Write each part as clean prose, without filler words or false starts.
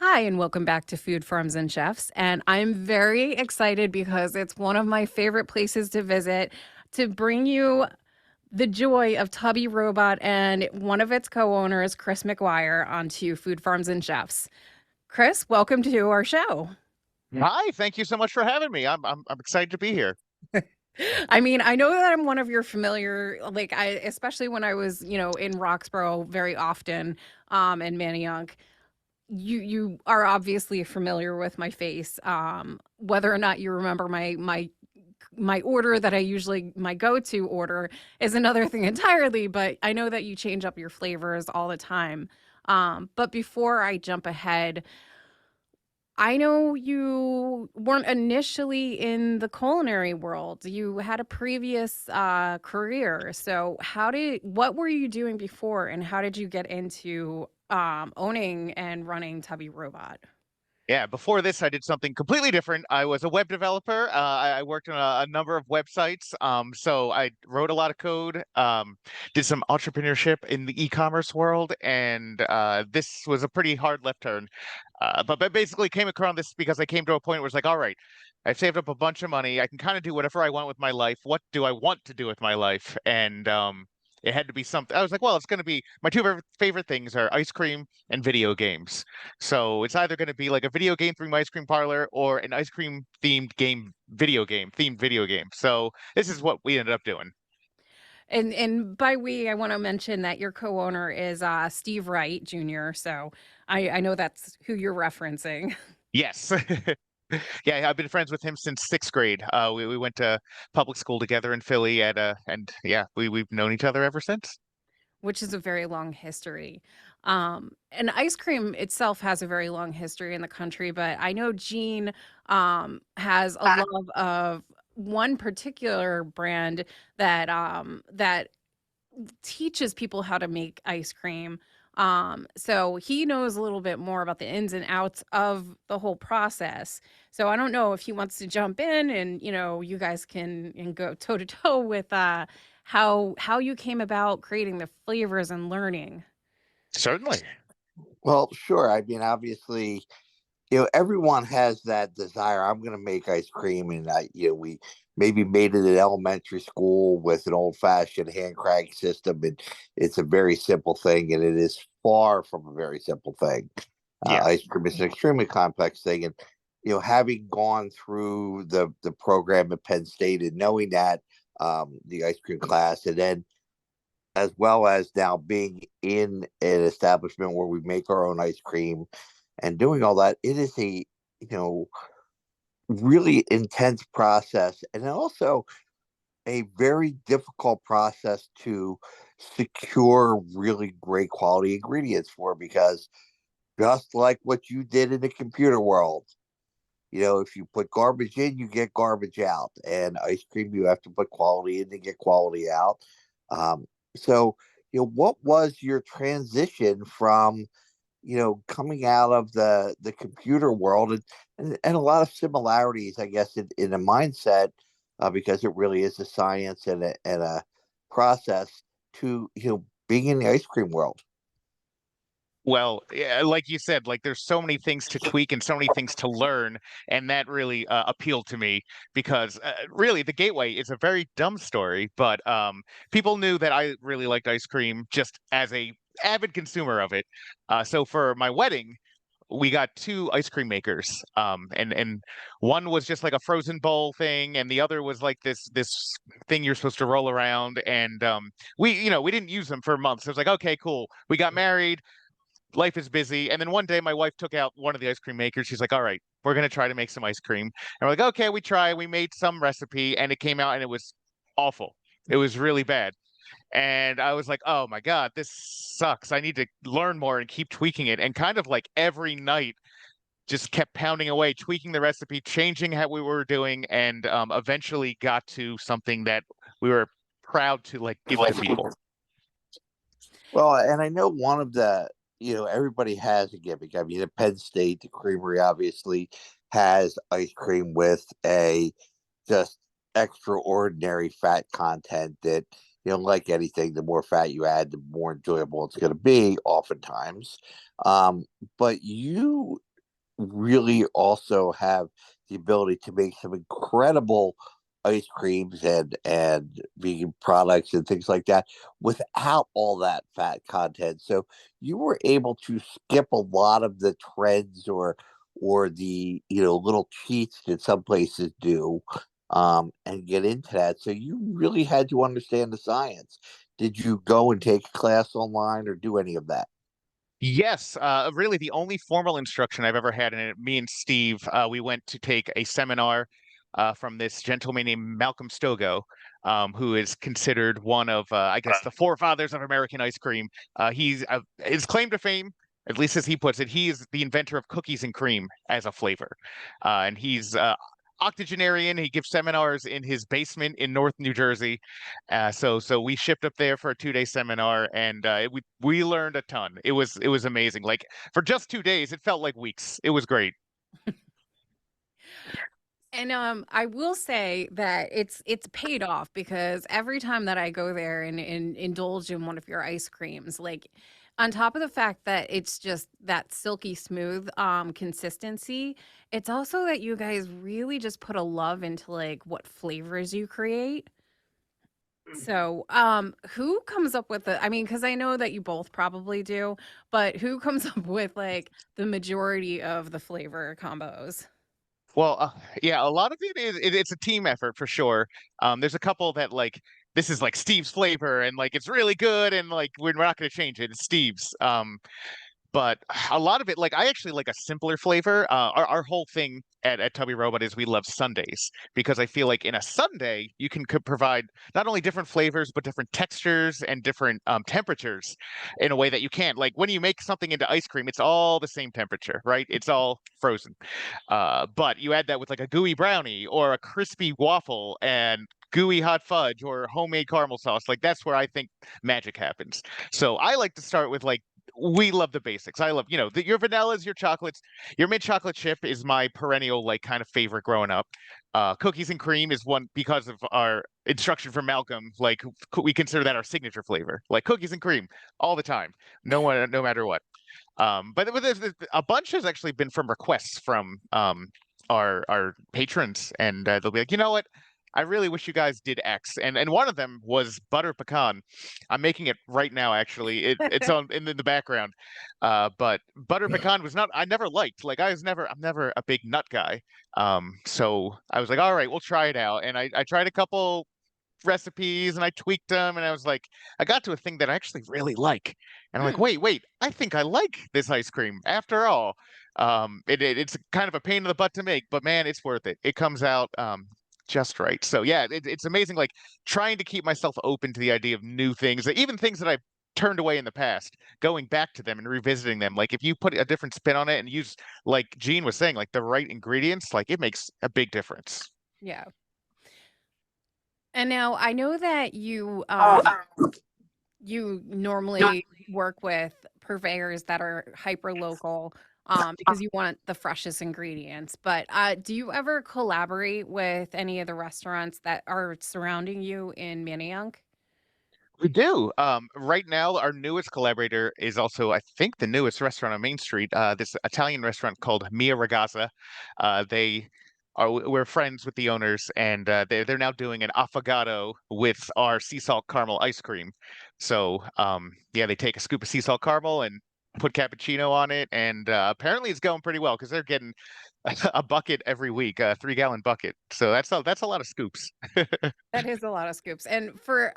Hi, and welcome back to Food Farms and Chefs. And I'm very excited because it's one of my favorite places to visit to bring you the joy of Tubby Robot and one of its co owners, Chris Macguire, onto Food Farms and Chefs. Chris, welcome to our show. Hi, thank you so much for having me. I'm excited to be here. I mean, I know that I'm one of your familiar, like especially when I was, in Roxborough very often, and Manayunk. You are obviously familiar with my face. Whether or not you remember my order that I usually my go-to order is another thing entirely, but I know that you change up your flavors all the time. But before I jump ahead, I know you weren't initially in the culinary world. You had a previous career. So what were you doing before and how did you get into owning and running Tubby Robot? Yeah, before this, I did something completely different. I was a web developer. I worked on a number of websites. So I wrote a lot of code, did some entrepreneurship in the e-commerce world, and this was a pretty hard left turn. But basically came across this because I came to a point where it's like, all right, I've saved up a bunch of money. I can kind of do whatever I want with my life. What do I want to do with my life? And it had to be something. I was like, well, it's going to be my two favorite things are ice cream and video games. So it's either going to be like a video game theme ice cream parlor or an ice cream themed video game. So this is what we ended up doing. And by we, I want to mention that your co-owner is Steve Wright Jr. So I know that's who you're referencing. Yes. Yeah, I've been friends with him since sixth grade. We went to public school together in Philly and yeah, we've known each other ever since. Which is a very long history. And ice cream itself has a very long history in the country, but I know Gene has a love of one particular brand that teaches people how to make ice cream. So he knows a little bit more about the ins and outs of the whole process. So I don't know if he wants to jump in and you guys can and go toe to toe with how you came about creating the flavors and learning. Certainly. Well, sure. I mean, obviously, everyone has that desire. I'm going to make ice cream, and we maybe made it in elementary school with an old-fashioned hand crank system, and it's a very simple thing, and it is far from a very simple thing. Yeah. Ice cream is an extremely complex thing, and having gone through the program at Penn State and knowing that the ice cream class, and then as well as now being in an establishment where we make our own ice cream and doing all that, it is a you know really intense process, and also a very difficult process to secure really great quality ingredients for, because just like what you did in the computer world, if you put garbage in, you get garbage out, and ice cream, you have to put quality in to get quality out. Um, so what was your transition from coming out of the computer world, and a lot of similarities, I guess, in the mindset, because it really is a science and a process to being in the ice cream world. Well, yeah, like you said, like there's so many things to tweak and so many things to learn, and that really appealed to me because really the gateway is a very dumb story, but people knew that I really liked ice cream just as a avid consumer of it. So for my wedding, we got two ice cream makers, and one was just like a frozen bowl thing, and the other was like this thing you're supposed to roll around, and we didn't use them for months. It was like, okay, cool. We got married, life is busy. And then one day my wife took out one of the ice cream makers. She's like, all right, we're going to try to make some ice cream. And we're like, okay, we made some recipe and it came out and it was awful. It was really bad. And I was like, oh my God, this sucks. I need to learn more and keep tweaking it. And kind of like every night, just kept pounding away, tweaking the recipe, changing how we were doing, and eventually got to something that we were proud to like give to people. Well, and I know one of everybody has a gimmick. I mean, at Penn State, the creamery obviously has ice cream with a just extraordinary fat content that, like anything, the more fat you add, the more enjoyable it's going to be, oftentimes. But you really also have the ability to make some incredible ice creams and vegan products and things like that without all that fat content. So you were able to skip a lot of the trends or the little cheats that some places do, and get into that. So you really had to understand the science. Did you go and take a class online or do any of that? Yes, really the only formal instruction I've ever had in it, me and Steve, we went to take a seminar from this gentleman named Malcolm Stogo, who is considered one of, I guess, the forefathers of American ice cream. He's his claim to fame, at least as he puts it, he is the inventor of cookies and cream as a flavor, and he's octogenarian. He gives seminars in his basement in North New Jersey. So we shipped up there for a 2-day seminar, and we learned a ton. It was amazing. Like for just 2 days, it felt like weeks. It was great. And I will say that it's paid off because every time that I go there and indulge in one of your ice creams, like on top of the fact that it's just that silky smooth consistency, it's also that you guys really just put a love into like what flavors you create. So, who comes up with the I mean, because I know that you both probably do, but who comes up with like the majority of the flavor combos? Well, yeah, a lot of it's a team effort for sure. There's a couple that like this is like Steve's flavor, and like it's really good, and like we're not going to change it. It's Steve's. But a lot of it, like I actually like a simpler flavor. Our whole thing at Tubby Robot is we love Sundays because I feel like in a Sunday you can could provide not only different flavors but different textures and different temperatures in a way that you can't. Like when you make something into ice cream, it's all the same temperature, right? It's all frozen. But you add that with like a gooey brownie or a crispy waffle and gooey hot fudge or homemade caramel sauce. Like that's where I think magic happens. So I like to start with like we love the basics. I love, your vanillas, your chocolates, your mint chocolate chip is my perennial like kind of favorite growing up. Cookies and cream is one because of our instruction from Malcolm. Like we consider that our signature flavor, like cookies and cream all the time, no matter what. But there's a bunch has actually been from requests from our patrons, and they'll be like, you know what? I really wish you guys did X, and one of them was butter pecan. I'm making it right now, actually. It's on in the background. But butter pecan was not. I never liked. Like I'm never a big nut guy. So I was like, all right, we'll try it out, and I tried a couple recipes and I tweaked them and I was like, I got to a thing that I actually really like. And I'm like, Hmm. wait, I think I like this ice cream after all. It's kind of a pain in the butt to make, but man, it's worth it. It comes out just right. So yeah, it's amazing. Like trying to keep myself open to the idea of new things, even things that I've turned away in the past, going back to them and revisiting them. Like if you put a different spin on it and use, like Gene was saying, like the right ingredients, like it makes a big difference. Yeah. And now I know that you normally work with purveyors that are hyper local because you want the freshest ingredients. But do you ever collaborate with any of the restaurants that are surrounding you in Manayunk? We do. Right now, our newest collaborator is also, I think, the newest restaurant on Main Street. This Italian restaurant called Mia Ragazza. We're friends with the owners, and they're now doing an affogato with our sea salt caramel ice cream. So, yeah, they take a scoop of sea salt caramel and put cappuccino on it, and apparently it's going pretty well because they're getting a bucket every week, a 3-gallon bucket. So that's a lot of scoops. That is a lot of scoops. And for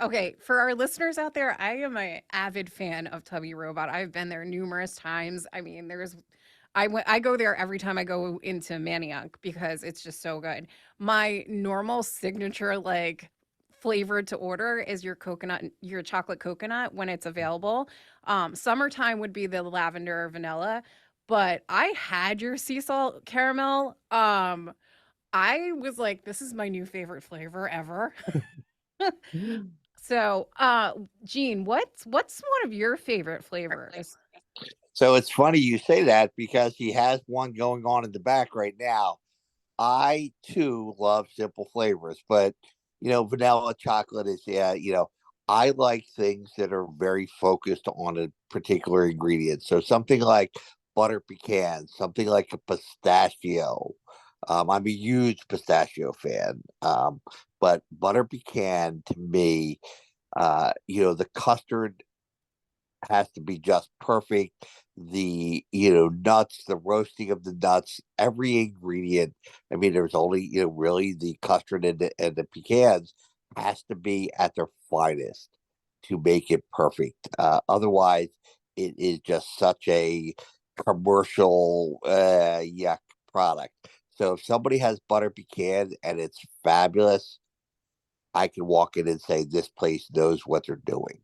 our listeners out there, I am an avid fan of Tubby Robot. I've been there numerous times. I mean, I go there every time I go into Manayunk because it's just so good. My normal signature like flavor to order is your chocolate coconut when it's available. Summertime would be the lavender or vanilla, but I had your sea salt caramel. I was like, this is my new favorite flavor ever. So, Gene, what's one of your favorite flavors? So it's funny you say that because he has one going on in the back right now. I too love simple flavors, but vanilla chocolate is, yeah, I like things that are very focused on a particular ingredient. So something like butter pecan, something like a pistachio. I'm a huge pistachio fan. But butter pecan to me, the custard has to be just perfect. The nuts, the roasting of the nuts, every ingredient. I mean, there's only really the custard and the pecans has to be at their finest to make it perfect. Otherwise, it is just such a commercial yuck product. So if somebody has butter pecan and it's fabulous, I can walk in and say this place knows what they're doing.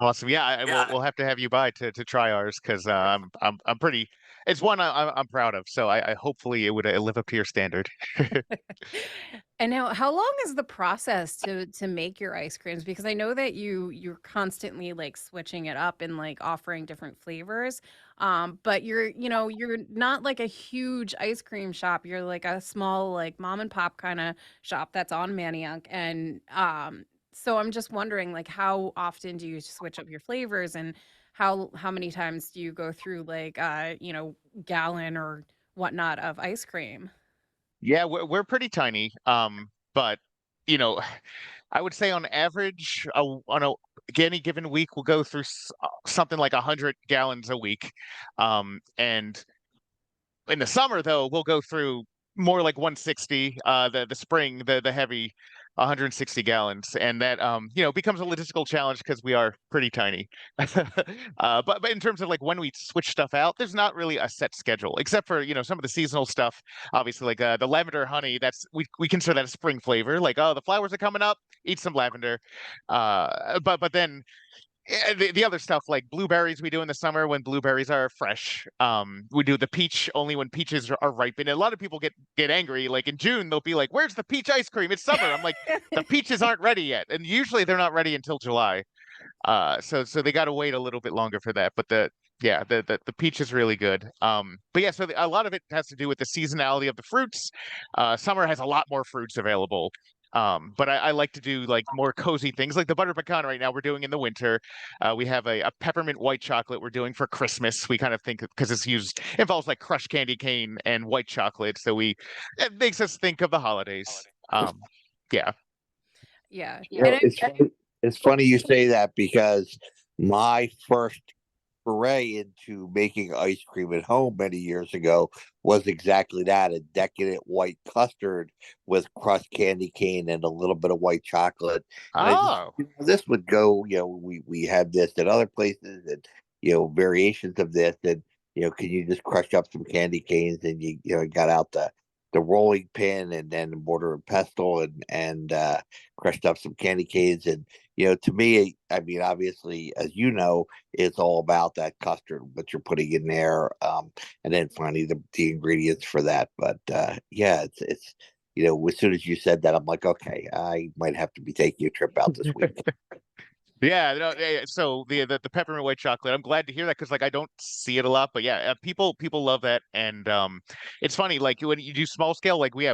Awesome. Yeah, we'll have to have you by to try ours because I'm pretty. It's one I'm proud of. So I hopefully it would live up to your standard. And now, how long is the process to make your ice creams? Because I know that you're constantly like switching it up and like offering different flavors. But you're not like a huge ice cream shop. You're like a small like mom and pop kind of shop that's on Manayunk. And so I'm just wondering like how often do you switch up your flavors and how many times do you go through like gallon or whatnot of ice cream? Yeah, we're pretty tiny. But you know, I would say on average, on any given week, we'll go through something like 100 gallons a week. And in the summer, though, we'll go through more like 160. The spring, the heavy 160 gallons, and that becomes a logistical challenge because we are pretty tiny. But in terms of like when we switch stuff out, there's not really a set schedule, except for some of the seasonal stuff. Obviously, like the lavender honey, that's we consider that a spring flavor. Like, oh, the flowers are coming up, eat some lavender. But then the other stuff like blueberries we do in the summer when blueberries are fresh. We do the peach only when peaches are ripened. And a lot of people get angry. Like in June, they'll be like, "Where's the peach ice cream? It's summer." I'm like, "The peaches aren't ready yet," and usually they're not ready until July. So they got to wait a little bit longer for that. But the peach is really good. But yeah, so a lot of it has to do with the seasonality of the fruits. Summer has a lot more fruits available. But I like to do like more cozy things like the butter pecan right now we're doing in the winter. We have a peppermint white chocolate we're doing for Christmas. We kind of think because involves like crushed candy cane and white chocolate. So it makes us think of the holidays. Yeah. Yeah. Yeah, it's funny you say that because my first foray into making ice cream at home many years ago was exactly that, a decadent white custard with crushed candy cane and a little bit of white chocolate. And I just Oh. this would go, we had this at other places and variations of this, and can you just crush up some candy canes and got out the rolling pin and then mortar and pestle and crushed up some candy canes. And to me, I mean, obviously, as you know, it's all about that custard, what you're putting in there, and then finding the ingredients for that. But yeah, it's as soon as you said that, I'm like, okay, I might have to be taking a trip out this week. Yeah, no, yeah, so the peppermint white chocolate. I'm glad to hear that because like I don't see it a lot, but yeah, people love that, and it's funny like when you do small scale, like we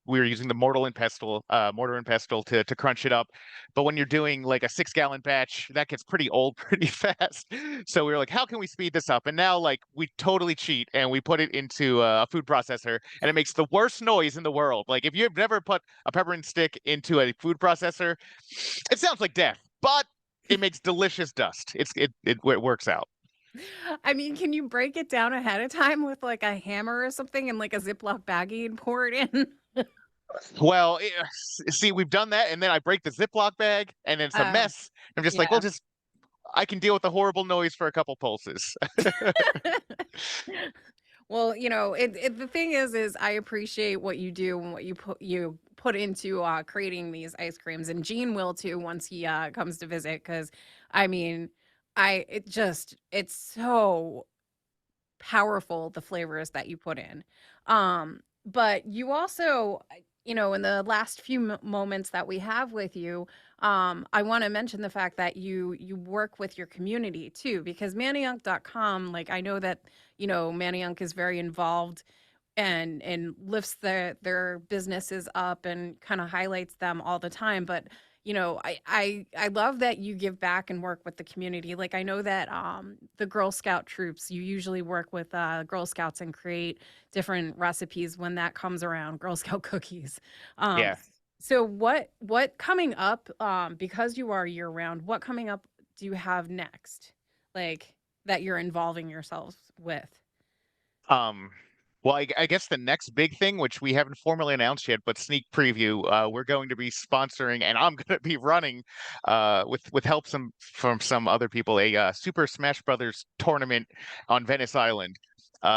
were using the mortar and pestle to crunch it up, but when you're doing like a 6 gallon batch, that gets pretty old pretty fast. So we were like, how can we speed this up? And now like we totally cheat and we put it into a food processor, and it makes the worst noise in the world. Like if you've never put a peppermint stick into a food processor, it sounds like death, but it makes delicious dust. It works out. I mean, can you break it down ahead of time with like a hammer or something and like a Ziploc baggie and pour it in? Well, see, we've done that, and then I break the Ziploc bag, and then it's a Oh, mess. I'm just like, well, yeah. just I can deal with the horrible noise for a couple pulses. Well, the thing is I appreciate what you do and what you put into creating these ice creams, and Gene will too once he comes to visit because I mean, it's so powerful the flavors that you put in. But you also, in the last few moments that we have with you, I want to mention the fact that you work with your community too, because Manayunk.com, like I know that, Manayunk is very involved and lifts their businesses up and kind of highlights them all the time. But I love that you give back and work with the community. Like I know that the Girl Scout troops, you usually work with Girl Scouts and create different recipes when that comes around, Girl Scout cookies. Um Yeah. so what coming up, because you are year round, what coming up do you have next? Like that you're involving yourselves with? Um, well, I guess the next big thing, which we haven't formally announced yet, but sneak preview, we're going to be sponsoring, and I'm going to be running, with help from some other people, a Super Smash Brothers tournament on Venice Island.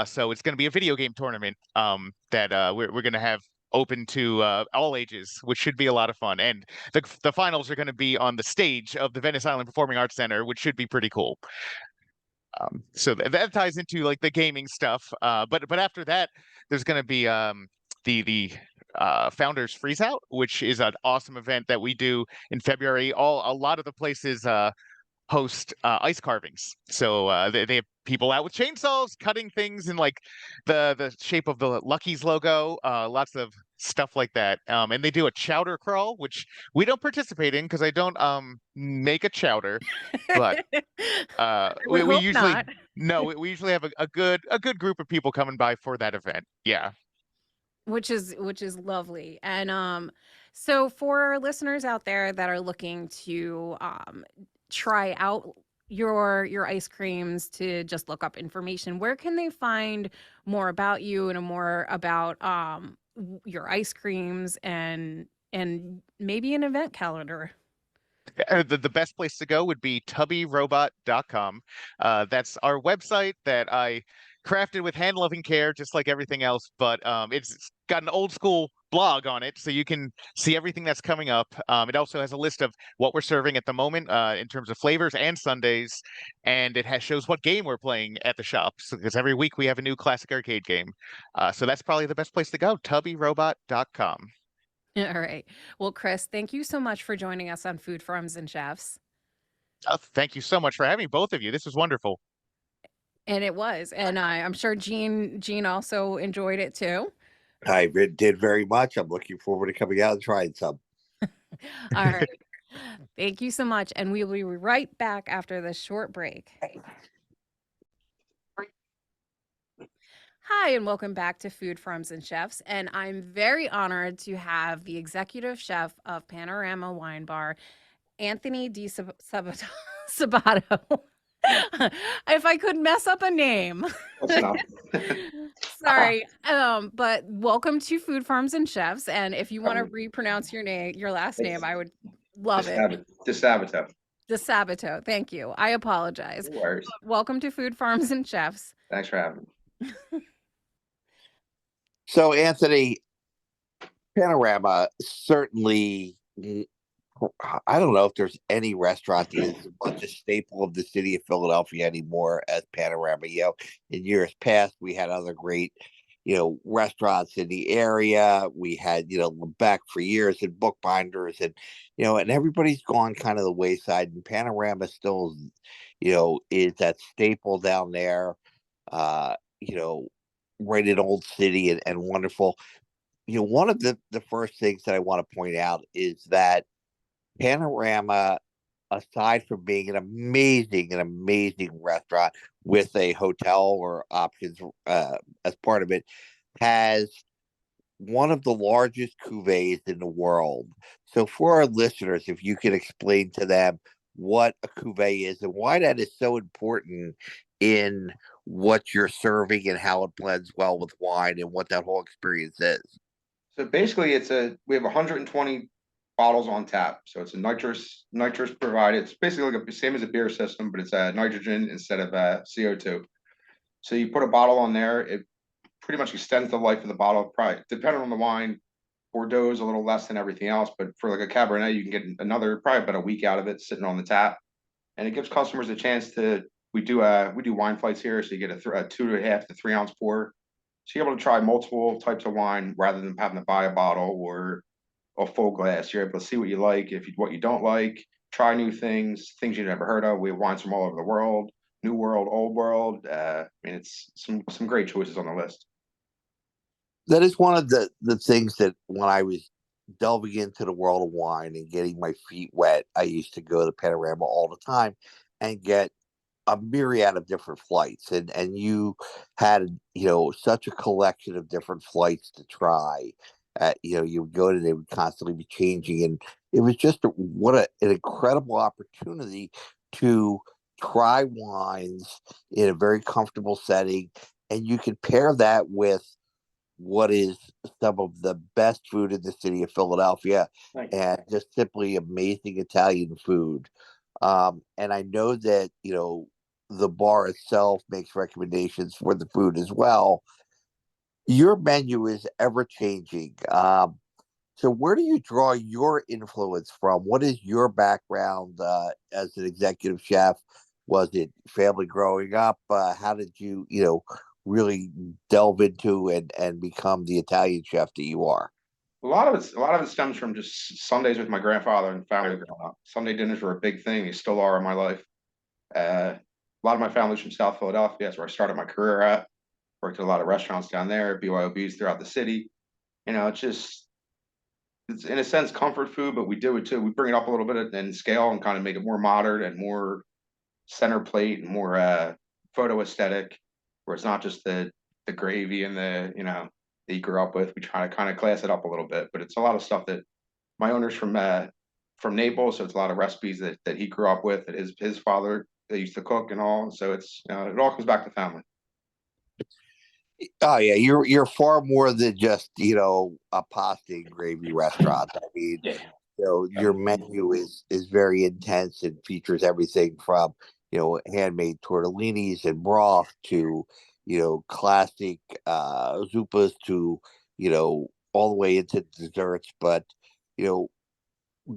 So it's going to be a video game tournament, that we're going to have open to all ages, which should be a lot of fun. And the finals are going to be on the stage of the Venice Island Performing Arts Center, which should be pretty cool. So that ties into like the gaming stuff. But after that, there's going to be the Founders Freeze Out, which is an awesome event that we do in February. A lot of the places host ice carvings. So they have people out with chainsaws cutting things in like the shape of the Lucky's logo, lots of stuff like that. And they do a chowder crawl, which we don't participate in because I don't make a chowder, but I would we hope usually not. no, we usually have a good group of people coming by for that event. Yeah. Which is lovely. And so for our listeners out there that are looking to try out your ice creams, to just look up information, where can they find more about you and more about your ice creams and maybe an event calendar? The best place to go would be tubbyrobot.com. That's our website that I crafted with hand loving care, just like everything else. But it's got an old school blog on it, so you can see everything that's coming up. It also has a list of what we're serving at the moment in terms of flavors and sundays, and it shows what game we're playing at the shop. Because every week we have a new classic arcade game. So that's probably the best place to go, tubbyrobot.com. All right. Well, Chris, thank you so much for joining us on Food Farms and Chefs. Thank you so much for having both of you. This was wonderful. And it was. And I'm sure Jean also enjoyed it too. Did very much. I'm looking forward to coming out and trying some. All right. Thank you so much. And we will be right back after this short break. Hi, and welcome back to Food Farms and Chefs. And I'm very honored to have the executive chef of Panorama Wine Bar, Anthony Sabato. If I could mess up a name. Close enough. Sorry. But welcome to Food Farms and Chefs. And if you want to repronounce your last name, I would love it. DeSabato. DeSabato. Thank you. I apologize. No worries. Welcome to Food Farms and Chefs. Thanks for having me. So, Anthony, Panorama certainly, I don't know if there's any restaurant that is much a staple of the city of Philadelphia anymore as Panorama. In years past, we had other great, restaurants in the area. We had, Lebec for years and Bookbinders and everybody's gone kind of the wayside, and Panorama still, is that staple down there, uh, you know, right in Old City and wonderful. One of the first things that I want to point out is that Panorama, aside from being an amazing restaurant with a hotel or options as part of it, has one of the largest cuvées in the world. So for our listeners, if you can explain to them what a cuvée is and why that is so important in what you're serving and how it blends well with wine and what that whole experience is. So basically, we have 120 bottles on tap. So it's a nitrous provided. It's basically like the same as a beer system, but it's nitrogen instead of CO2. So you put a bottle on there. It pretty much extends the life of the bottle. Probably depending on the wine, Bordeaux is a little less than everything else, but for like a Cabernet, you can get another probably about a week out of it sitting on the tap, and it gives customers a chance to. We do wine flights here, so you get a 2.5 to 3 ounce pour. So you're able to try multiple types of wine rather than having to buy a bottle or a full glass. You're able to see what you like, what you don't like, try new things you never heard of. We have wines from all over the world, New World, Old World. It's some great choices on the list. That is one of the things that when I was delving into the world of wine and getting my feet wet, I used to go to Panorama all the time and get a myriad of different flights, and you had, such a collection of different flights to try. You would go to, they would constantly be changing, and it was just an incredible opportunity to try wines in a very comfortable setting, and you could pair that with what is some of the best food in the city of Philadelphia, Thank you. and just simply amazing Italian food. And I know that, the bar itself makes recommendations for the food as well. Your menu is ever changing. So where do you draw your influence from? What is your background as an executive chef? Was it family growing up? How did you, really delve into and become the Italian chef that you are? A lot of it stems from just Sundays with my grandfather and family growing up. Sunday dinners were a big thing. They still are in my life. A lot of my family's from South Philadelphia. That's where I started my career at. Worked at a lot of restaurants down there, BYOBs throughout the city. It's in a sense comfort food, but we do it too. We bring it up a little bit in scale and kind of make it more modern and more center plate and more photo aesthetic, where it's not just the gravy and that you grew up with. We try to kind of class it up a little bit, but it's a lot of stuff that my owner's from Naples, so it's a lot of recipes that he grew up with, that his father they used to cook and all. So it's it all comes back to family. Oh yeah, you're far more than just, a pasta and gravy restaurant. I mean, Yeah. your menu is very intense and features everything from, handmade tortellinis and broth to, classic zupas to, all the way into desserts. But, you know,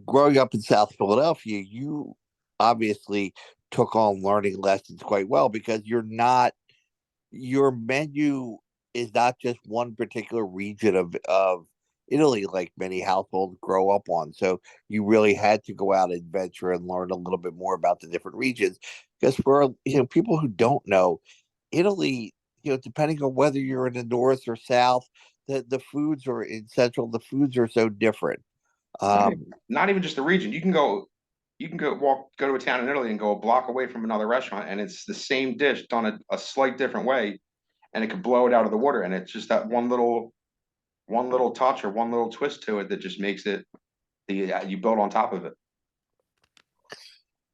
growing up in South Philadelphia, you obviously took on learning lessons quite well, because your menu is not just one particular region of Italy, like many households grow up on. So you really had to go out and venture and learn a little bit more about the different regions. Because for, people who don't know, Italy, depending on whether you're in the north or south, the foods are in central. The foods are so different. Not Um, even, not even just the region. You can go to a town in Italy and go a block away from another restaurant, and it's the same dish done a slight different way, and it could blow it out of the water. And it's just that one little touch or one little twist to it that just makes it you build on top of it.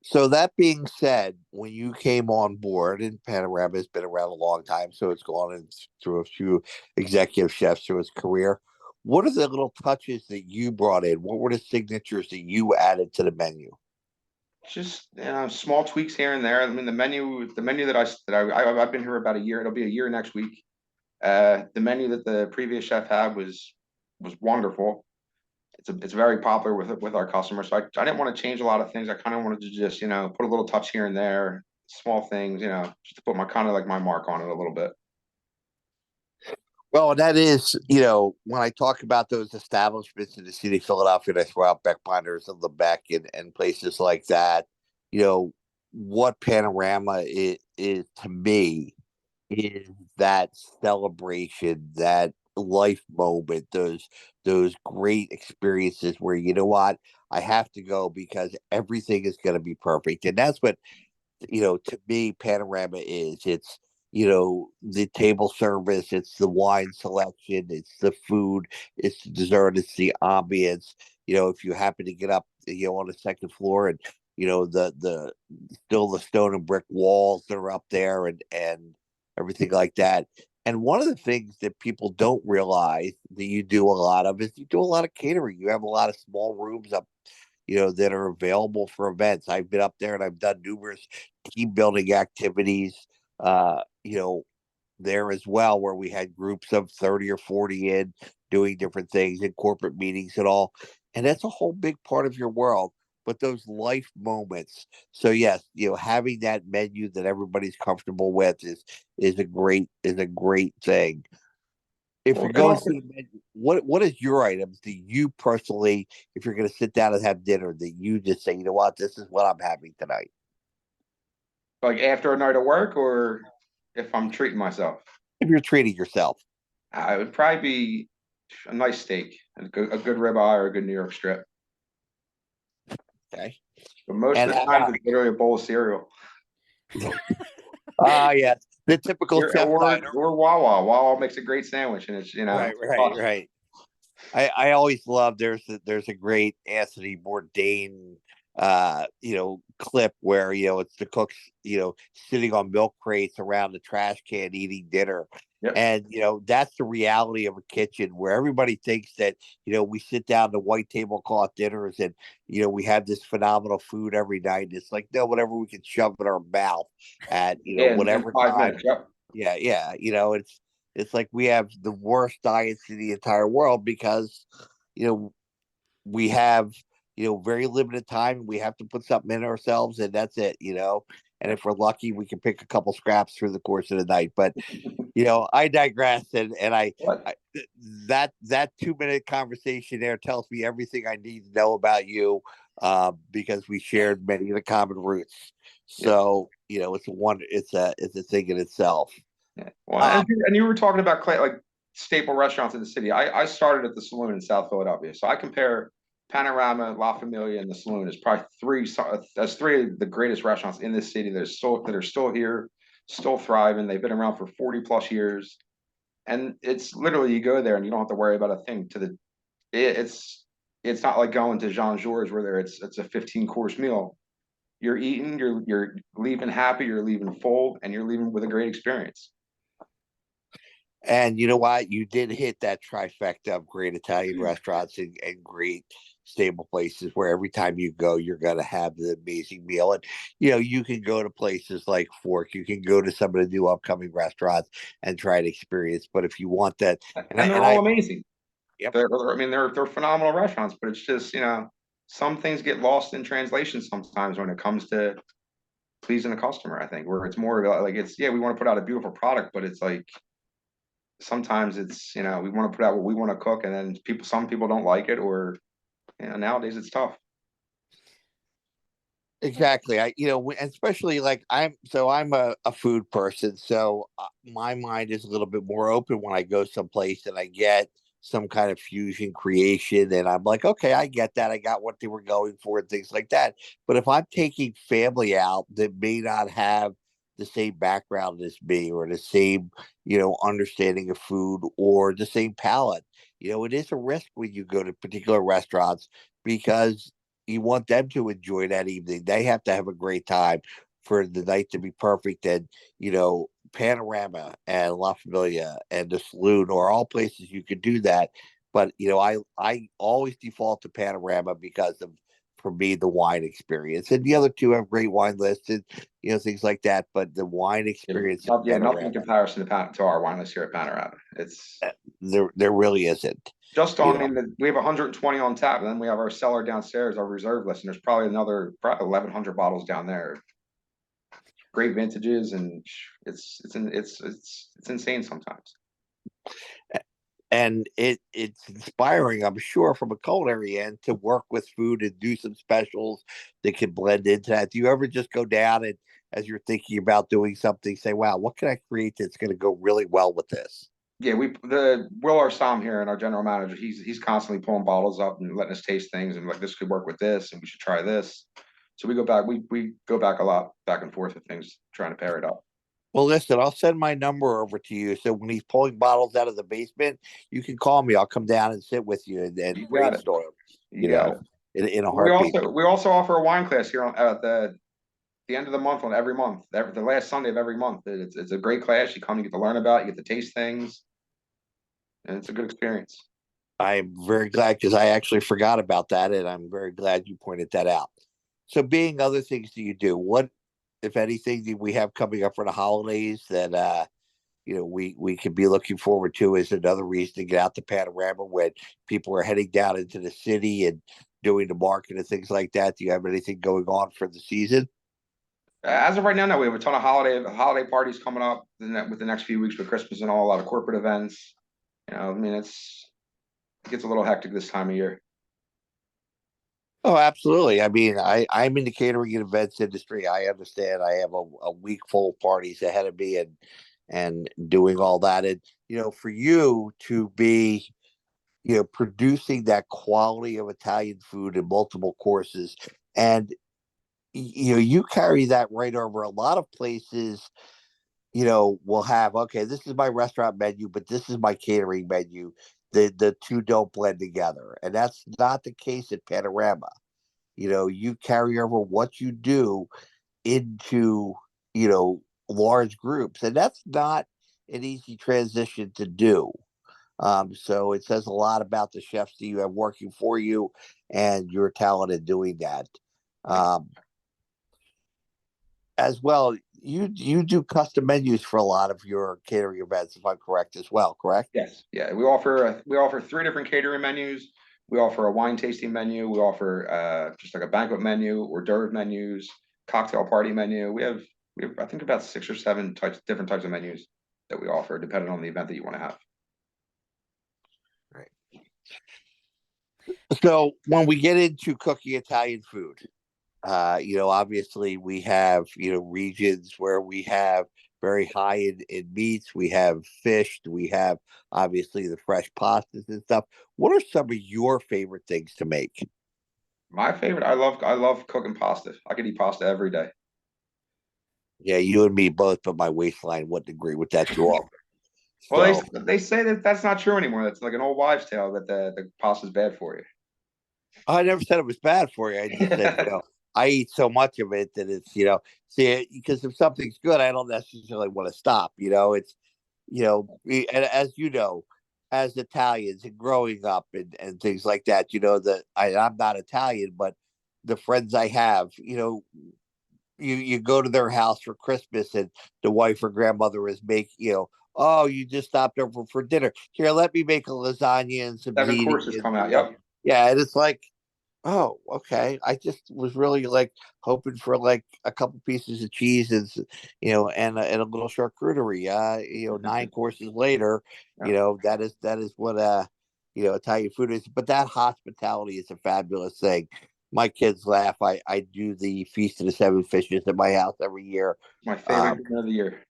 So that being said, when you came on board, and Panorama has been around a long time, so it's gone through a few executive chefs through its career. What are the little touches that you brought in? What were the signatures that you added to the menu? Just small tweaks here and there. I mean, the menu I've been here about a year. It'll be a year next week. The menu that the previous chef had was wonderful. It's very popular with our customers. So I didn't want to change a lot of things. I kind of wanted to just put a little touch here and there, small things, just to put my kind of like my mark on it a little bit. Well, that is, when I talk about those establishments in the city of Philadelphia, I throw out Beck Binders and Lebec and places like that. What Panorama is to me is that celebration, that life moment, those great experiences where, I have to go because everything is going to be perfect, and that's what, to me, Panorama is. It's, the table service, it's the wine selection, it's the food, it's the dessert, it's the ambience. If you happen to get up, on the second floor, and, the still the stone and brick walls that are up there, and everything like that. And one of the things that people don't realize that you do a lot of is you do a lot of catering. You have a lot of small rooms up, that are available for events. I've been up there and I've done numerous team building activities, there as well, where we had groups of 30 or 40 in doing different things in corporate meetings and all. And that's a whole big part of your world. But those life moments. So yes, having that menu that everybody's comfortable with is a great thing. If Well, you're and going also through the menu, what is your items that you personally, if you're going to sit down and have dinner, that you just say, what, this is what I'm having tonight? like after a night of work, or if I'm treating myself, If you're treating yourself. it would probably be A nice steak, a good ribeye or a good New York strip. Okay. But most And of the how time, about, it's literally a bowl of cereal. yeah, the typical chef diner. Or Wawa. Wawa makes a great sandwich, and it's Right, right, awesome. right. I always love there's a great Anthony Bourdain clip where it's the cooks sitting on milk crates around the trash can eating dinner. Yep. And that's the reality of a kitchen where everybody thinks that we sit down to white tablecloth dinners and we have this phenomenal food every night. It's like, no, whatever we can shove in our mouth at In whatever 5 minutes. time. Yep. Yeah, it's like we have the worst diets in the entire world because you know we have very limited time and we have to put something in ourselves and that's it. And if we're lucky we can pick a couple scraps through the course of the night. But I digress, and What? I that 2-minute conversation there tells me everything I need to know about you, because we shared many of the common roots. So it's a thing in itself. Yeah. Well, um, and you were talking about like staple restaurants in the city. I started at the Saloon in South Philadelphia, so I compare Panorama, La Familia, and the Saloon as probably that's three of the greatest restaurants in this city that are still here, still thriving. They've been around for 40 plus years, and it's literally you go there and you don't have to worry about a thing. It's not like going to Jean Georges where it's a 15-course meal. You're eating, you're leaving happy, you're leaving full, and you're leaving with a great experience. And you know what? You did hit that trifecta of great Italian restaurants and great stable places where every time you go, you're going to have the amazing meal. And, you can go to places like Fork, you can go to some of the new upcoming restaurants and try to experience. But if you want that, And they're all amazing. Yep. They're phenomenal restaurants, but it's just, some things get lost in translation sometimes when it comes to pleasing the customer, I think, where it's more about like, we want to put out a beautiful product, but it's like, sometimes it's we want to put out what we want to cook and then some people don't like it, or nowadays it's tough. Exactly. Especially like I'm a food person, so my mind is a little bit more open when I go someplace and I get some kind of fusion creation, and I'm like, okay, I get that. I got what they were going for and things like that. But if I'm taking family out that may not have the same background as me or the same, understanding of food or the same palate, it is a risk when you go to particular restaurants because you want them to enjoy that evening. They have to have a great time for the night to be perfect. And, Panorama and La Familia and the Saloon are all places you could do that. But, I always default to Panorama because of, for me, the wine experience. And the other two have great wine lists and, things like that. But the wine experience at Nothing in Panorama, comparison to our wine list here at Panorama. It's there really isn't. just on, we have 120 on tap, and then we have our cellar downstairs, our reserve list, and there's probably another 1,100 bottles down there. Great vintages, and it's insane sometimes. And it's inspiring, I'm sure, from a culinary end to work with food and do some specials that can blend into that. Do you ever just go down and, as you're thinking about doing something, say, wow, what can I create that's going to go really well with this? Yeah, Will Arsam here and our general manager, he's constantly pulling bottles up and letting us taste things and like, this could work with this and we should try this. So we go back a lot, back and forth with things, trying to pair it up. Well, listen, I'll send my number over to you. So when he's pulling bottles out of the basement, you can call me. I'll come down and sit with you and You got it. brainstorm, You got it. in a We heartbeat. also offer a wine class here at the end of the month, on every month, the last Sunday of every month. It's a great class. You come, you get to learn about it, you get to taste things, and it's a good experience. I'm very glad because I actually forgot about that, and I'm very glad you pointed that out. So, being other things that you do, what, if anything, do we have coming up for the holidays that we could be looking forward to as another reason to get out to Panorama when people are heading down into the city and doing the market and things like that? Do you have anything going on for the season? As of right now, no, we have a ton of holiday parties coming up with the next few weeks with Christmas and all, a lot of corporate events. It gets a little hectic this time of year. Oh, absolutely. I mean, I'm in the catering and events industry. I understand. I have a week full of parties ahead of me and doing all that. And for you to be producing that quality of Italian food in multiple courses. And, you carry that right over. A lot of places, will have, okay, this is my restaurant menu, but this is my catering menu. The two don't blend together. And that's not the case at Panorama. You carry over what you do into, large groups. And that's not an easy transition to do. So it says a lot about the chefs that you have working for you and your talent in doing that. Um, as well, you do custom menus for a lot of your catering events, if I'm correct as well, correct? Yes, yeah, we offer three different catering menus. We offer a wine tasting menu. We offer just like a banquet menu, hors d'oeuvre menus, cocktail party menu. We have I think about 6 or 7 different types of menus that we offer, depending on the event that you want to have. Right. So when we get into cooking Italian food, obviously we have, regions where we have very high in meats, we have fish, we have obviously the fresh pastas and stuff. What are some of your favorite things to make? My favorite, I love cooking pasta. I could eat pasta every day. Yeah, you and me both, but my waistline wouldn't agree with that too often. Well, So they say that that's not true anymore. That's like an old wives' tale that the pasta's bad for you. I never said it was bad for you. I just said, I eat so much of it that it's, see, because if something's good, I don't necessarily want to stop. It's, and as you know, as Italians and growing up and things like that, that I'm not Italian, but the friends I have, you go to their house for Christmas and the wife or grandmother is oh, you just stopped over for dinner. Here, let me make a lasagna and some 7 courses ziti. come out. Yep. Yeah, and it's like, oh, okay. I just was really like hoping for like a couple pieces of cheese and and a little charcuterie. 9 courses later, Yep. that is what Italian food is. But that hospitality is a fabulous thing. My kids laugh. I do the Feast of the Seven Fishes at my house every year. My favorite dinner of the year.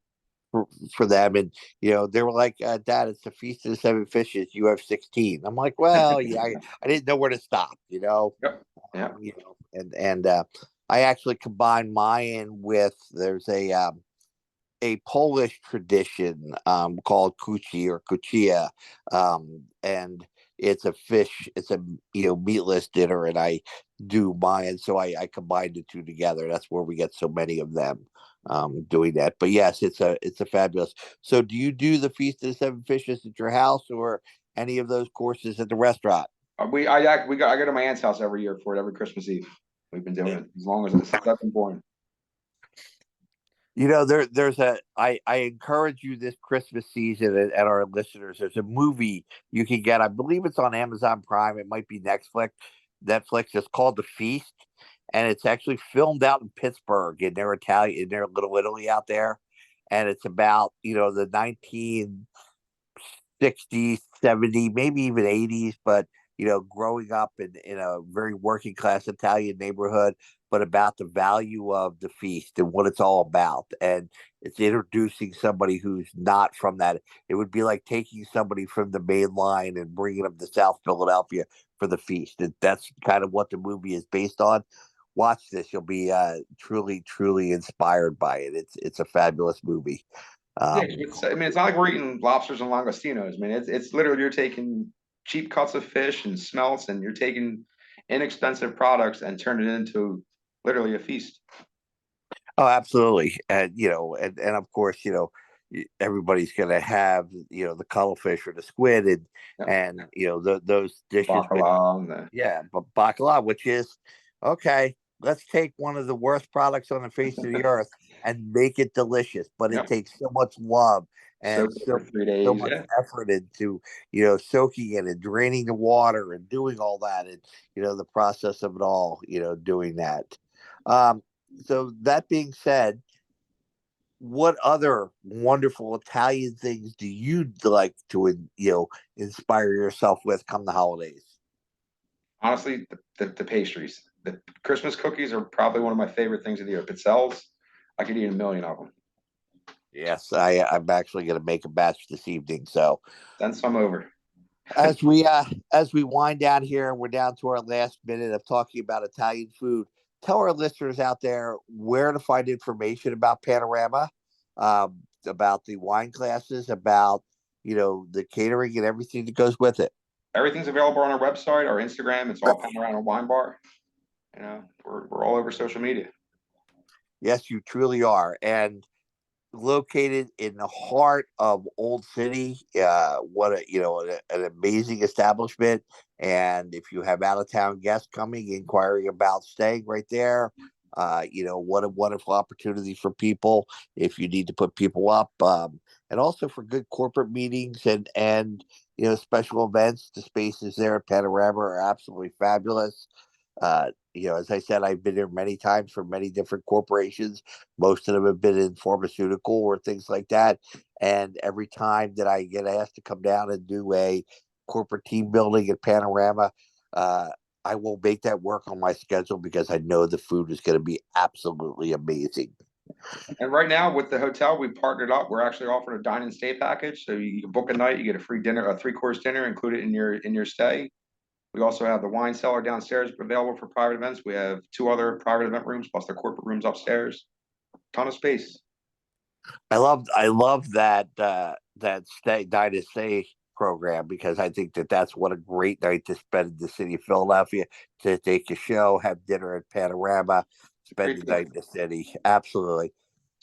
For them, and they were like, Dad, it's the Feast of the Seven Fishes, you have 16. I'm like, well, yeah, I didn't know where to stop. Yep. Yeah. And I actually combine mine with, there's a Polish tradition called kuchi or kuchia, and it's a fish, it's a meatless dinner, and I do mine, so I combine the two together. That's where we get so many of them doing that. But yes, it's a fabulous. So do you do the Feast of the Seven Fishes at your house or any of those courses at the restaurant? I go to my aunt's house every year for it every Christmas Eve. We've been doing it as long as since I've been born. There's I encourage you this Christmas season and our listeners. There's a movie you can get. I believe it's on Amazon Prime. It might be Netflix. It's called The Feast, and it's actually filmed out in Pittsburgh in their Italian, in their Little Italy out there, and it's about the 1960s, 70s, maybe even 80s, but growing up in a very working class Italian neighborhood, but about the value of the feast and what it's all about. And it's introducing somebody who's not from that. It would be like taking somebody from the main line and bringing them to South Philadelphia for the feast. And that's kind of what the movie is based on. Watch this; you'll be truly, truly inspired by it. It's a fabulous movie. Yeah, Um, I mean, it's not like we're eating lobsters and langostinos. I mean, it's literally you're taking cheap cuts of fish and smelts, and you're taking inexpensive products and turn it into literally a feast. Oh, absolutely. And of course, everybody's going to have, the cuttlefish or the squid Yep. and those dishes. But Bacala and the yeah, but bacala, which is, okay, let's take one of the worst products on the face of the earth and make it delicious. But it yep, takes so much love and soak it for three so days. much Yeah. effort into, soaking it and draining the water and doing all that. And, the process of it all, doing that. Um, so that being said, what other wonderful Italian things do you like to inspire yourself with come the holidays? Honestly, the pastries, the Christmas cookies are probably one of my favorite things of the year. If it sells, I could eat a million of them. Yes, I'm actually going to make a batch this evening. So Send some over. as we wind down here, we're down to our last minute of talking about Italian food. Tell our listeners out there where to find information about Panorama, about the wine classes, about the catering and everything that goes with it. Everything's available on our website, our Instagram. It's all Panorama Wine Bar. We're all over social media. Yes, you truly are, and located in the heart of Old City. What an amazing establishment. And if you have out of town guests coming, inquiring about staying right there, what a wonderful opportunity for people if you need to put people up, and also for good corporate meetings and special events. The spaces there at Panorama are absolutely fabulous. As I said, I've been here many times for many different corporations. Most of them have been in pharmaceutical or things like that. And every time that I get asked to come down and do a corporate team building at Panorama, I will make that work on my schedule because I know the food is going to be absolutely amazing. And right now with the hotel, we partnered up. We're actually offering a dine and stay package. So you can book a night, you get a free dinner, a 3-course dinner included in your stay. We also have the wine cellar downstairs available for private events. We have 2 other private event rooms plus the corporate rooms upstairs. Ton of space. I love that dine and stay program because I think that's what a great night to spend in the city of Philadelphia, to take a show, have dinner at Panorama, spend the night in the city. Absolutely.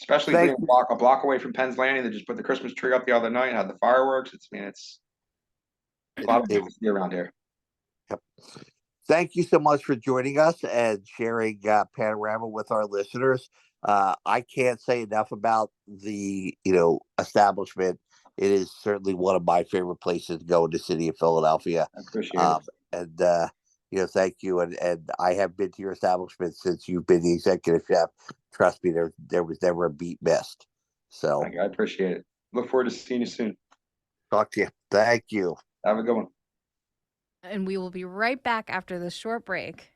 Especially being a block away from Penn's Landing. They just put the Christmas tree up the other night and had the fireworks. It's a lot of things to see around here. Yep. Thank you so much for joining us and sharing Panorama with our listeners. I can't say enough about the establishment. It is certainly one of my favorite places to go in the city of Philadelphia. I appreciate it. And thank you. And I have been to your establishment since you've been the executive chef. Trust me, there was never a beat missed. So I appreciate it. Look forward to seeing you soon. Talk to you. Thank you. Have a good one. And we will be right back after this short break.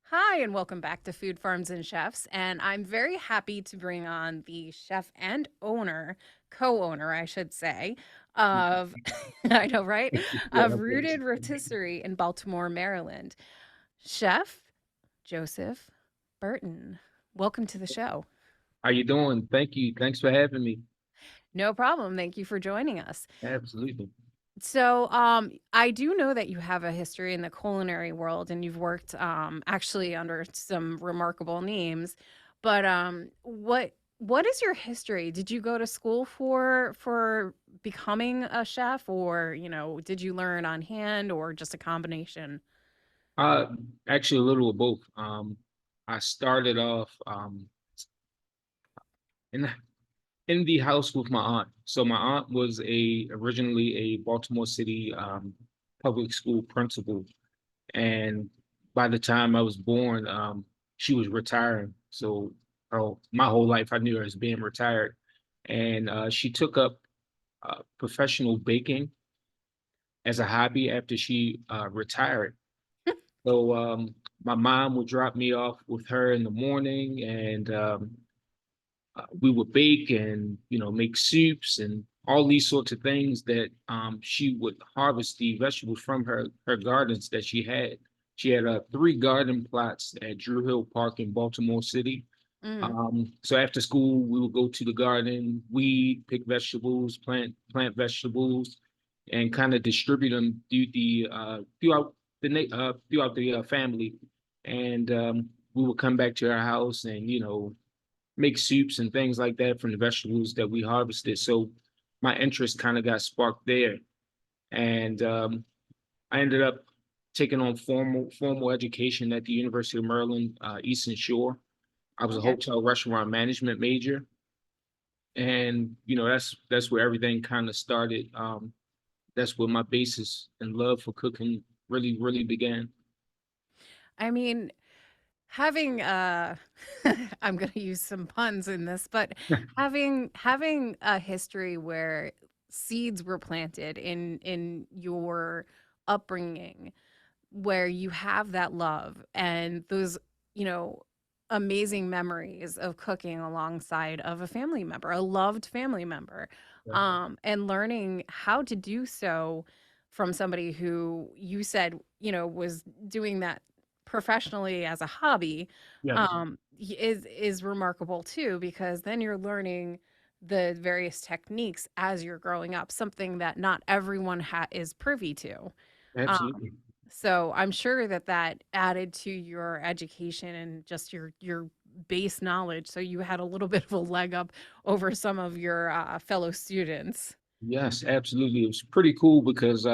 Hi, and welcome back to Food Farms and Chefs. And I'm very happy to bring on the chef and co-owner, I should say, of, I know, right? Of Rooted Rotisserie in Baltimore, Maryland. Chef Joseph Burton. Welcome to the show. How you doing? Thank you. Thanks for having me. No problem. Thank you for joining us. Absolutely. So, I do know that you have a history in the culinary world and you've worked actually under some remarkable names. But what is your history? Did you go to school for becoming a chef, or, did you learn on hand, or just a combination? Uh, Actually, a little of both. I started off in in the house with my aunt. So my aunt was originally a Baltimore City public school principal, and by the time I was born, she was retiring. So my whole life I knew her as being retired, and she took up professional baking as a hobby after she retired. So my mom would drop me off with her in the morning, and we would bake and make soups and all these sorts of things that she would harvest the vegetables from her gardens that she had. She had 3 garden plots at Drew Hill Park in Baltimore City. So after school, we would go to the garden, weed, pick vegetables, plant vegetables, and kind of distribute them throughout the family. And we would come back to our house and make soups and things like that from the vegetables that we harvested. So my interest kind of got sparked there, and I ended up taking on formal education at the University of Maryland, Eastern Shore. I was a hotel restaurant management major, and that's where everything kind of started. That's where my basis and love for cooking really began. I mean, having I'm going to use some puns in this, but having a history where seeds were planted in your upbringing, where you have that love and those, you know, amazing memories of cooking alongside of a family member, a loved family member, and learning how to do so from somebody who you said, was doing that professionally as a hobby, Yes, is remarkable too, because then you're learning the various techniques as you're growing up, something that not everyone is privy to. Um, absolutely. so I'm sure that that added to your education and just your base knowledge. So you had a little bit of a leg up over some of your fellow students. Yes, absolutely. It was pretty cool because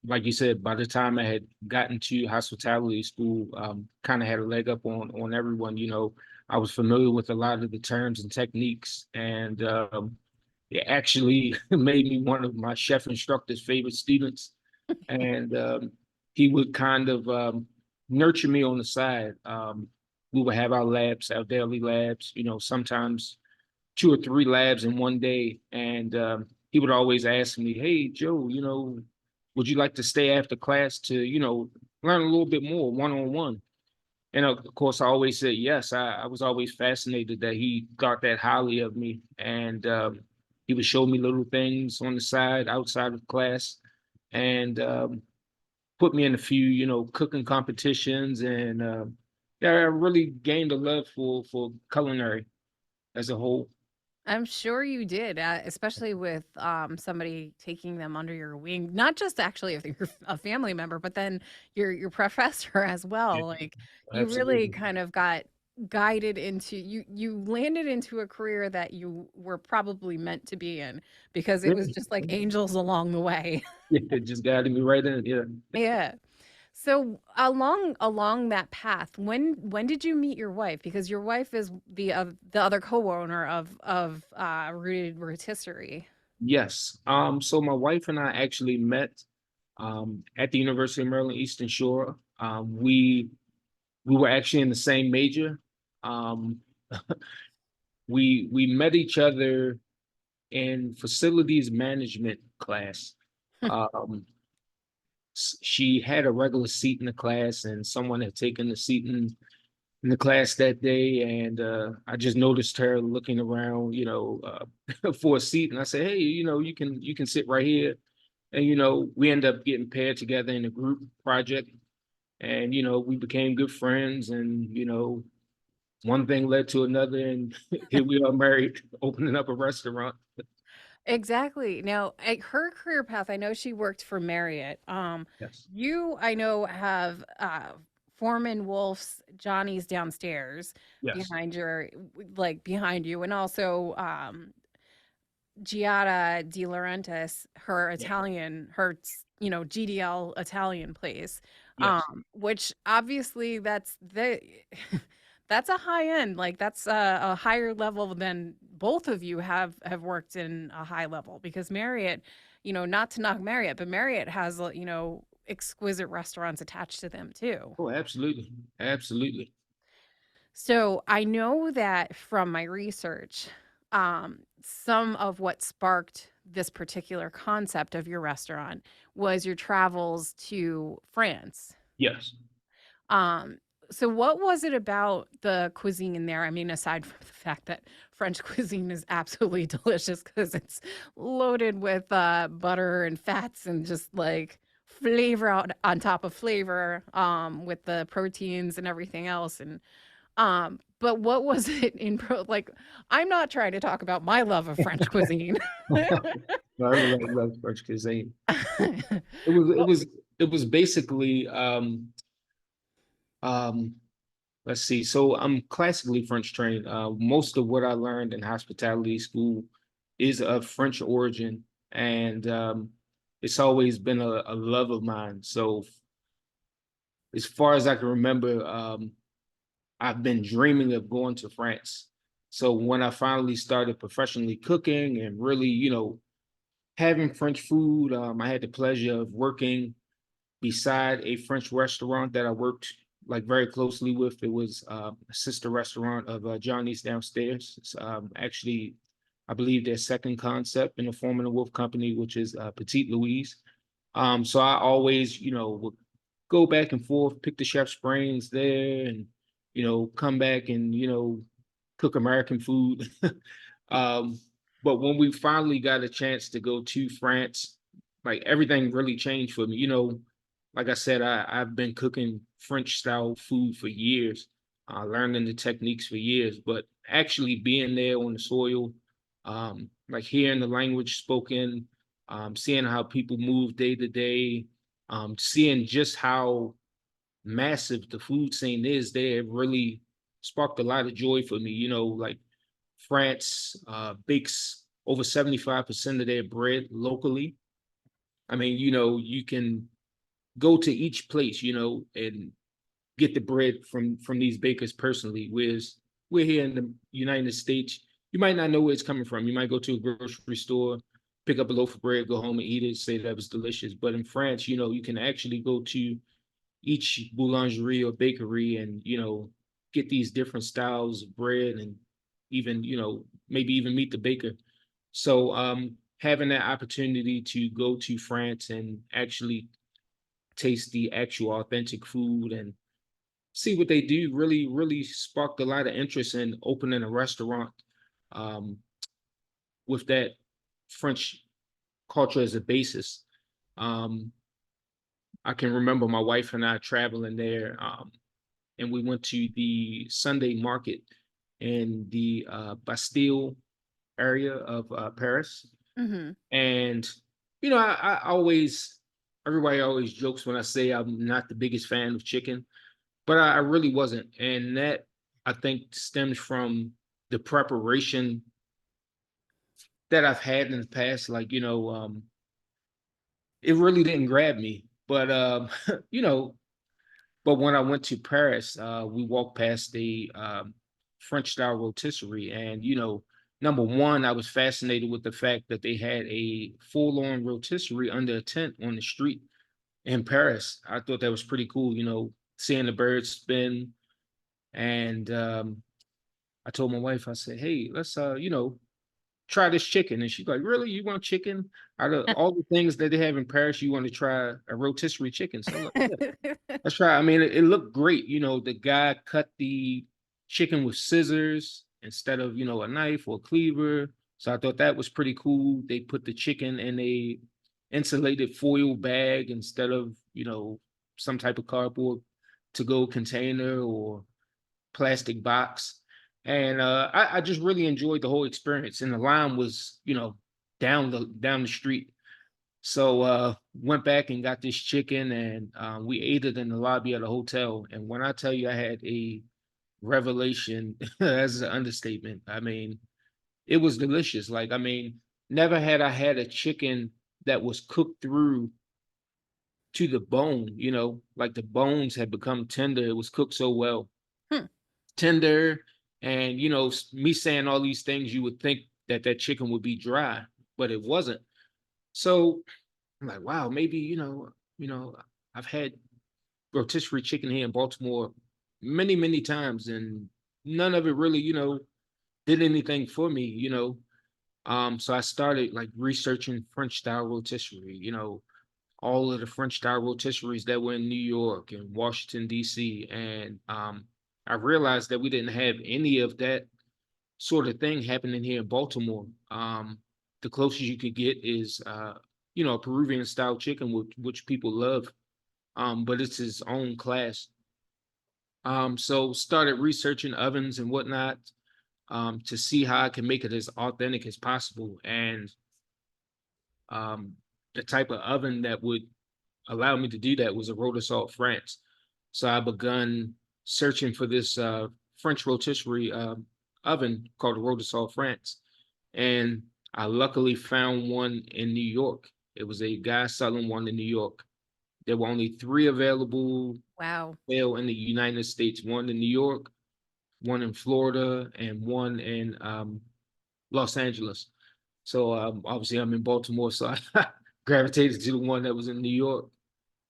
like you said, by the time I had gotten to hospitality school, kind of had a leg up on everyone. I was familiar with a lot of the terms and techniques, and it actually made me one of my chef instructor's favorite students. And he would kind of nurture me on the side. We would have our labs, our daily labs. Sometimes 2 or 3 labs in one day, and he would always ask me, "Hey, Joe, would you like to stay after class to, learn a little bit more one on one?" And of course, I always said yes. I was always fascinated that he thought that highly of me, and he would show me little things on the side, outside of class, and put me in a few, cooking competitions, and yeah, I really gained a love for culinary as a whole. I'm sure you did, especially with somebody taking them under your wing, not just actually if you're a family member, but then your professor as Yeah, well. Like you really absolutely. kind of got guided into you landed into a career that you were probably meant to be in because it was Really? just like angels along the way. Yeah, it just guided me right in. Yeah. Yeah. So along that path, when did you meet your wife? Because your wife is the other co-owner of Rooted Rotisserie. Yes. So my wife and I actually met at the University of Maryland Eastern Shore. We were actually in the same major. Um, we met each other in facilities management class. Um, she had a regular seat in the class, and someone had taken the seat in the class that day, and I just noticed her looking around, for a seat, and I said, "Hey, you can sit right here." And we ended up getting paired together in a group project, and we became good friends, and one thing led to another, and here we are married, opening up a restaurant. Exactly. Now, her career path, I know she worked for Marriott. Yes, You, I know, have Foreman Wolf's Johnny's downstairs yes, behind behind you, and also Giada De Laurentiis, her yeah, Italian, GDL Italian place, yes. which obviously that's a high end, like that's a higher level than both of you have worked in a high level because Marriott, not to knock Marriott, but Marriott has, exquisite restaurants attached to them too. Oh, absolutely, absolutely. So I know that from my research, some of what sparked this particular concept of your restaurant was your travels to France. Yes. Um, so what was it about the cuisine in there? I mean, aside from the fact that French cuisine is absolutely delicious because it's loaded with butter and fats and just like flavor out on top of flavor, with the proteins and everything else. And but what was it like, I'm not trying to talk about my love of French cuisine. No, everybody loves French cuisine. It was it Well, was it was basically um let's see. So I'm classically French trained. Most of what I learned in hospitality school is of French origin, and it's always been a love of mine. So as far as I can remember, I've been dreaming of going to France. So when I finally started professionally cooking and really, having French food, I had the pleasure of working beside a French restaurant that I worked like very closely with. It was a sister restaurant of Johnny's downstairs. It's actually, I believe, their second concept in the Foreman and Wolf Company, which is Petite Louise. So I always, would go back and forth, pick the chef's brains there, and come back and, cook American food. um, but when we finally got a chance to go to France, like everything really changed for me. Like I said, I've been cooking French style food for years, learning the techniques for years, but actually being there on the soil, like hearing the language spoken, seeing how people move day to day, seeing just how massive the food scene is there, really sparked a lot of joy for me. Like France bakes over 75% of their bread locally. I mean, you can go to each place, and get the bread from these bakers personally. Whereas we're here in the United States, you might not know where it's coming from. You might go to a grocery store, pick up a loaf of bread, go home and eat it, say that was delicious. But in France, you can actually go to each boulangerie or bakery and, get these different styles of bread and even, maybe even meet the baker. So having that opportunity to go to France and actually taste the actual authentic food and see what they do really, really sparked a lot of interest in opening a restaurant um, with that French culture as a basis. Um, I can remember my wife and I traveling there, and we went to the Sunday market in the Bastille area of Paris. Hmm. And, I always, everybody always jokes when I say I'm not the biggest fan of chicken, but I really wasn't. And that I think stems from the preparation that I've had in the past. Like, it really didn't grab me. But, you know, but when I went to Paris, we walked past the French style rotisserie. And, number one, I was fascinated with the fact that they had a full on rotisserie under a tent on the street in Paris. I thought that was pretty cool, seeing the birds spin. And I told my wife, I said, hey, let's, try this chicken. And she's like, really? You want chicken? Out of all the things that they have in Paris, you want to try a rotisserie chicken? So I'm like, yeah, let's try. I mean, it looked great. The guy cut the chicken with scissors instead of, a knife or cleaver. So I thought that was pretty cool. They put the chicken in a insulated foil bag instead of, some type of cardboard to go container or plastic box. And I just really enjoyed the whole experience. And the line was, down the street. So went back and got this chicken and we ate it in the lobby of the hotel. And when I tell you I had a revelation, that's an understatement. I mean, it was delicious. Like, I mean, never had I had a chicken that was cooked through to the bone, like the bones had become tender. It was cooked so well. Hmm. Tender. And, me saying all these things, you would think that that chicken would be dry, but it wasn't. So I'm like, wow, maybe, I've had rotisserie chicken here in Baltimore many, many times, and none of it really, did anything for me, So I started like researching French style rotisserie, all of the French style rotisseries that were in New York and Washington, D.C. And I realized that we didn't have any of that sort of thing happening here in Baltimore. The closest you could get is, a Peruvian style chicken, which people love, but it's its own class. So started researching ovens and whatnot to see how I can make it as authentic as possible. And the type of oven that would allow me to do that was a Rotisalt France. So I begun searching for this French rotisserie oven called a Rotisalt France. And I luckily found one in New York. It was a guy selling one in New York. There were only three available Wow. in the United States, one in New York, one in Florida, and one in Los Angeles. So obviously I'm in Baltimore, so I gravitated to the one that was in New York.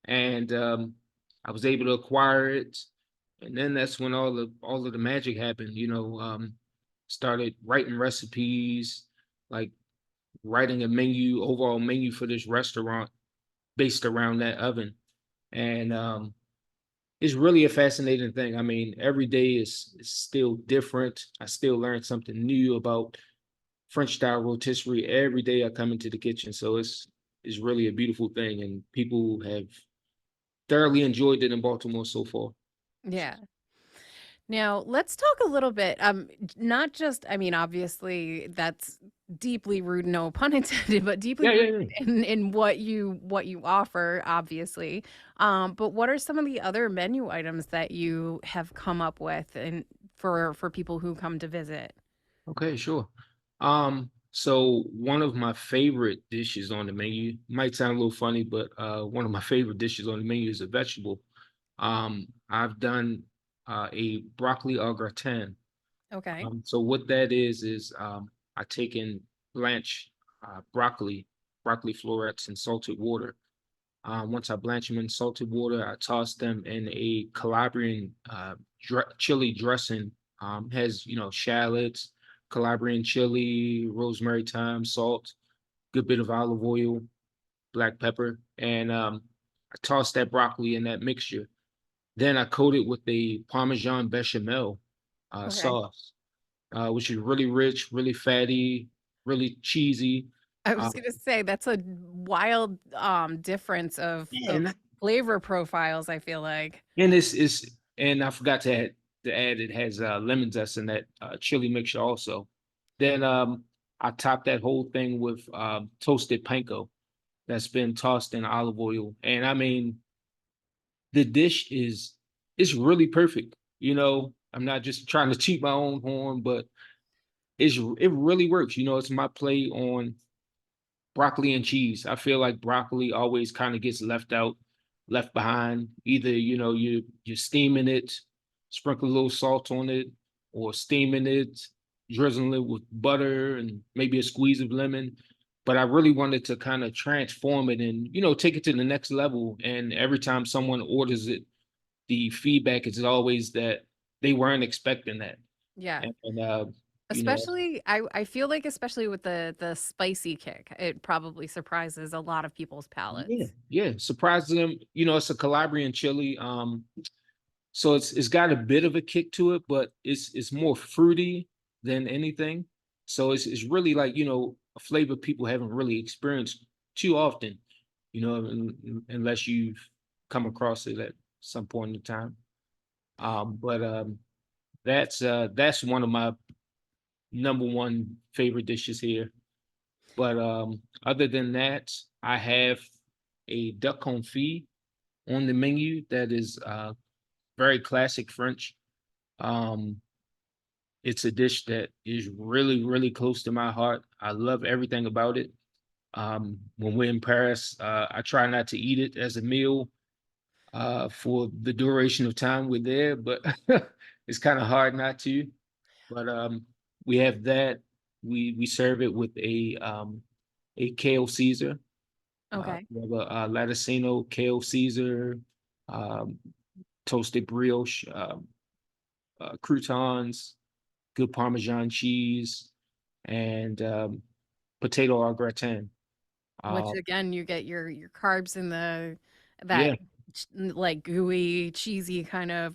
And I was able to acquire it. And then that's when all of the magic happened, started writing recipes, like writing a overall menu for this restaurant based around that oven. And it's really a fascinating thing. I mean, every day is still different. I still learn something new about French style rotisserie every day I come into the kitchen. So it's really a beautiful thing, and people have thoroughly enjoyed it in Baltimore so far. Yeah. Now, let's talk a little bit, not just, I mean, obviously that's deeply rooted, no pun intended, but deeply Yeah, yeah, rooted yeah. in what you offer, obviously. But what are some of the other menu items that you have come up with and for people who come to visit? Okay, sure. So one of my favorite dishes on the menu might sound a little funny, but one of my favorite dishes on the menu is a vegetable. I've done a broccoli au gratin. Okay. So what that is I take in blanch broccoli florets in salted water. Once I blanch them in salted water, I toss them in a Calabrian chili dressing. Has shallots, Calabrian chili, rosemary, thyme, salt, good bit of olive oil, black pepper, and I toss that broccoli in that mixture. Then I coat it with a Parmesan bechamel Okay. sauce, which is really rich, really fatty, really cheesy. I Uh, was gonna say that's a wild difference yeah, of flavor profiles, I feel like. and and I forgot to add it has lemon zest in that chili mixture also. Then I top that whole thing with toasted panko that's been tossed in olive oil. And I mean, the dish is it's really perfect. I'm not just trying to cheat my own horn, but it really works. It's my play on broccoli and cheese. I feel like broccoli always kind of gets left out, left behind. Either you're steaming it, sprinkle a little salt on it, or steaming it, drizzling it with butter and maybe a squeeze of lemon. But I really wanted to kind of transform it and take it to the next level. And every time someone orders it, the feedback is always that they weren't expecting that. Yeah. And you know, Especially, I feel like especially with the spicy kick, it probably surprises a lot of people's yeah, palates. yeah, surprises them. It's a Calabrian chili. So it's got a bit of a kick to it, but it's more fruity than anything. So it's really like, a flavor people haven't really experienced too often, unless you've come across it at some point in time. But that's one of my number one favorite dishes here. But other than that, I have a duck confit on the menu that is very classic French. Um, it's a dish that is really, really close to my heart. I love everything about it. When we're in Paris, I try not to eat it as a meal for the duration of time we're there, but it's kind of hard not to. But we have that. We serve it with a kale Caesar. Okay. We have a Latticino kale Caesar, um, toasted brioche, croutons, good Parmesan cheese, and potato au gratin. Which Uh, again, you get your carbs in that yeah, like gooey, cheesy kind of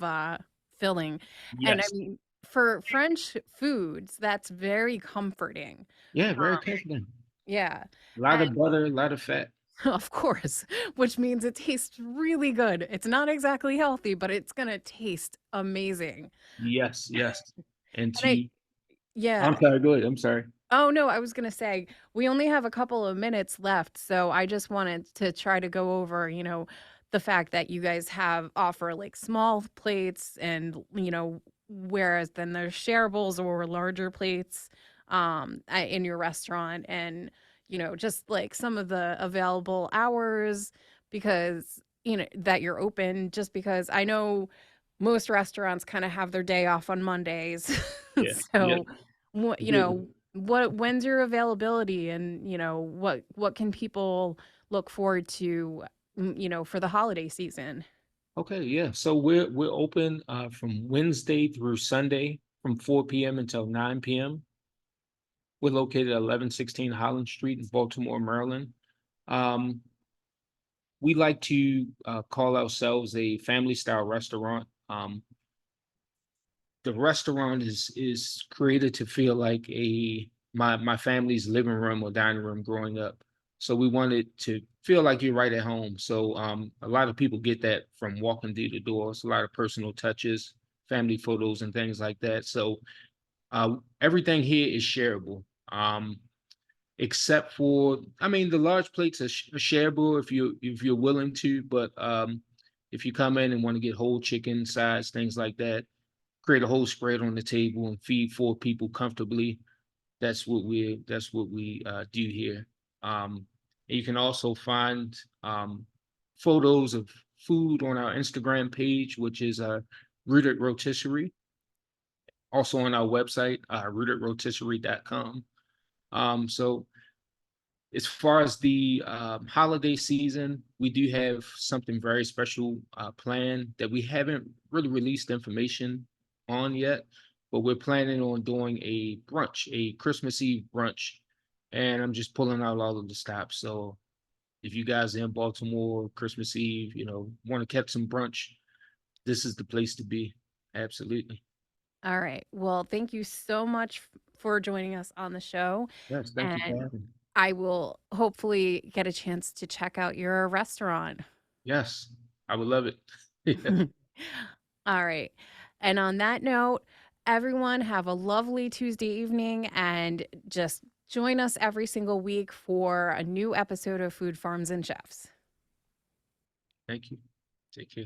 filling. And I yes, mean, for French foods, that's very comforting. yeah, very confident. Yeah. A lot of butter, a lot of fat. Of course, which means it tastes really good. It's not exactly healthy, but it's gonna taste amazing. Yes, yes. And And I, to, I'm yeah. sorry, go ahead. I'm sorry. Oh no, I was gonna say we only have a couple of minutes left, so I just wanted to try to go over, the fact that you guys have offer like small plates and, whereas then there's shareables or larger plates in your restaurant and, just like some of the available hours because, that you're open just because I know most restaurants kind of have their day off on Mondays. Yeah, yeah, So, what, I do. when's your availability and, what can people look forward to, for the holiday season? Okay, yeah. So we're open from Wednesday through Sunday from 4 p.m. until 9 p.m. We're located at 1116 Holland Street in Baltimore, Maryland. Um, we like to call ourselves a family style restaurant. The restaurant is created to feel like my family's living room or dining room growing up. So we wanted to feel like you're right at home. So a lot of people get that from walking through the doors, a lot of personal touches, family photos and things like that. So everything here is shareable. Except for, I mean, the large plates are shareable if you're willing to, but if you come in and want to get whole chicken sides, things like that, create a whole spread on the table and feed 4 people comfortably. That's what we do here. And you can also find photos of food on our Instagram page, which is Rooted Rotisserie. Also on our website, rootedrotisserie.com. So as far as the holiday season, we do have something very special planned that we haven't really released information on yet, but we're planning on doing a brunch, a Christmas Eve brunch, and I'm just pulling out all of the stops. So if you guys are in Baltimore, Christmas Eve, want to catch some brunch, this is the place to be. Absolutely. All right. Well, thank you so much for joining us on the show. Yes, thank you for And having me. I will hopefully get a chance to check out your restaurant. Yes, I would love it. Yeah. All right. And on that note, everyone have a lovely Tuesday evening and just join us every single week for a new episode of Food Farms and Chefs. Thank you. Take care.